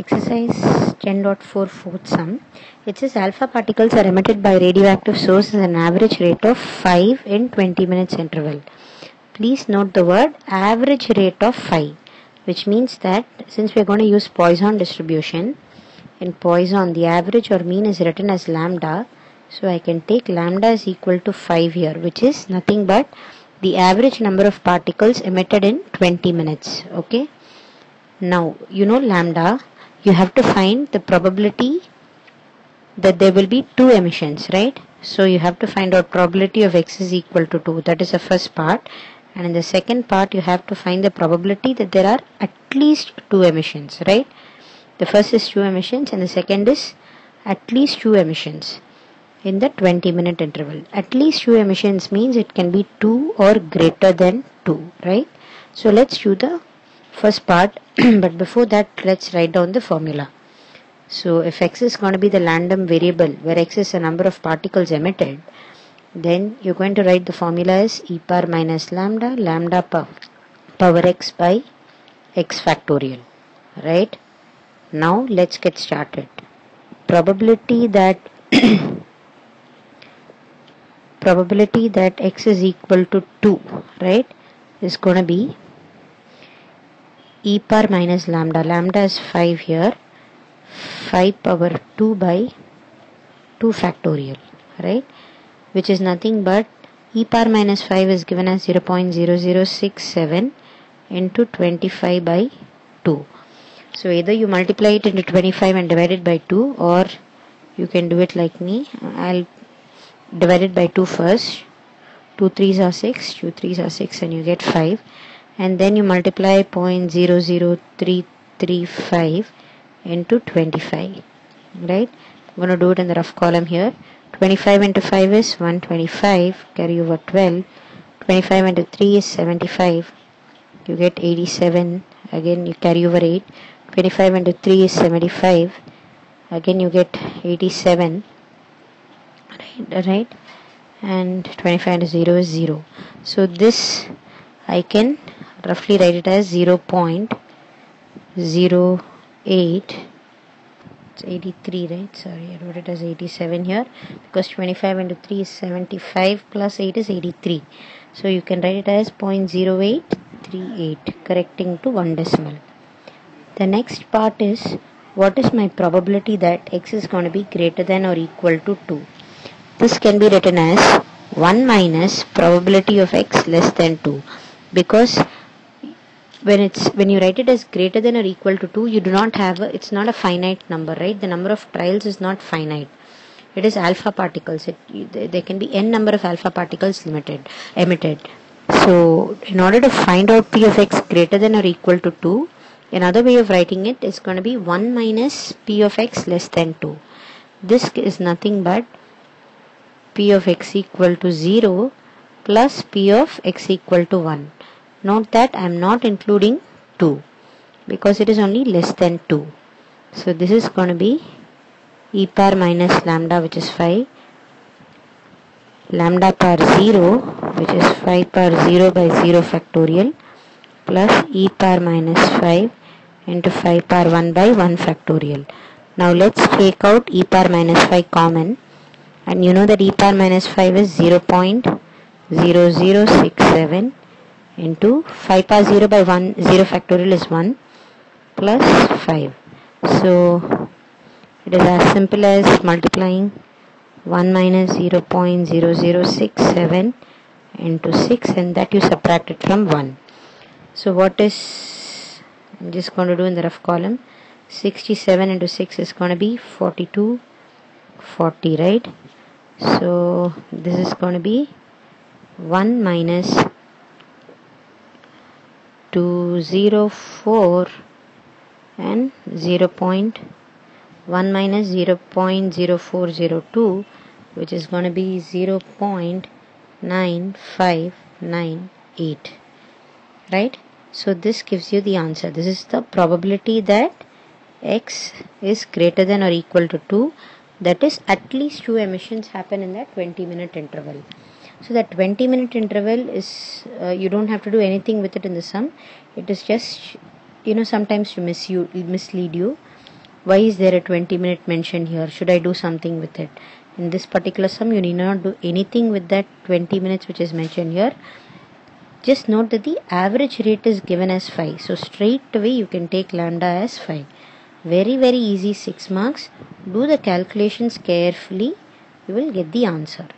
Exercise 10.4 fourth sum. It says alpha particles are emitted by radioactive source at an average rate of 5 in 20 minutes interval. Please note the word average rate of 5, which means that since we are going to use Poisson distribution, in Poisson the average or mean is written as lambda, so I can take lambda is equal to 5 here, which is nothing but the average number of particles emitted in 20 minutes. Okay. Now, you know lambda, you have to find the probability that there will be 2 emissions, right? So you have to find out probability of x is equal to 2. That is the first part. And in the second part, you have to find the probability that there are at least 2 emissions, right? The first is 2 emissions and the second is at least 2 emissions in the 20-minute interval. At least 2 emissions means it can be 2 or greater than 2, right? So let's do the first part, but before that, let's write down the formula. So if x is going to be the random variable where x is the number of particles emitted, then you're going to write the formula as e power minus lambda, lambda power x by x factorial, right? Now let's get started. Probability that x is equal to 2, right, is going to be e power minus lambda. Lambda is 5 here. 5 power 2 by 2 factorial, right, which is nothing but e power minus 5 is given as 0.0067 into 25 by 2. So either you multiply it into 25 and divide it by 2, or you can do it like me. I'll divide it by 2 first. 2 3s are 6, 2 3s are 6, and you get 5. And then you multiply 0.00335 into 25, right? I'm going to do it in the rough column here. 25 into 5 is 125, carry over 12. 25 into 3 is 75, you get 87, again you carry over 8. 25 into 3 is 75, again you get 87, right? And 25 into 0 is 0. So this I can roughly write it as 0.08. It's 83, right? Sorry, I wrote it as 87 here because 25 into 3 is 75 plus 8 is 83. So you can write it as 0.0838, correcting to 1 decimal. The next part is, what is my probability that x is going to be greater than or equal to 2? This can be written as 1 minus probability of x less than 2, because when you write it as greater than or equal to 2, you do not have it's not a finite number, right? The number of trials is not finite. It is alpha particles. There can be n number of alpha particles emitted. So in order to find out p of x greater than or equal to 2, another way of writing it is going to be 1 minus p of x less than 2. This is nothing but p of x equal to 0 plus p of x equal to 1. Note that I am not including 2 because it is only less than 2. So this is going to be e power minus lambda, which is 5, lambda power 0, which is 5 power 0 by 0 factorial, plus e power minus 5 into 5 power 1 by 1 factorial. Now let's take out e power minus 5 common, and you know that e power minus 5 is 0.0067 into 5 power 0 by 1, 0 factorial is 1, plus 5. So it is as simple as multiplying 1 minus 0.0067 into 6, and that you subtract it from 1. So what is, I'm just going to do in the rough column, 67 into 6 is going to be 42, 40, right? So this is going to be 1 minus 204 and 0.1 minus 0.0402, which is going to be 0.9598, right? So this gives you the answer. This is the probability that x is greater than or equal to 2, that is at least 2 emissions happen in that 20-minute interval. So that 20-minute interval is, you don't have to do anything with it in the sum. It is just, sometimes to mislead you. Why is there a 20-minute mentioned here? Should I do something with it? In this particular sum, you need not do anything with that 20 minutes which is mentioned here. Just note that the average rate is given as 5. So straight away you can take lambda as 5. Very easy, 6 marks. Do the calculations carefully. You will get the answer.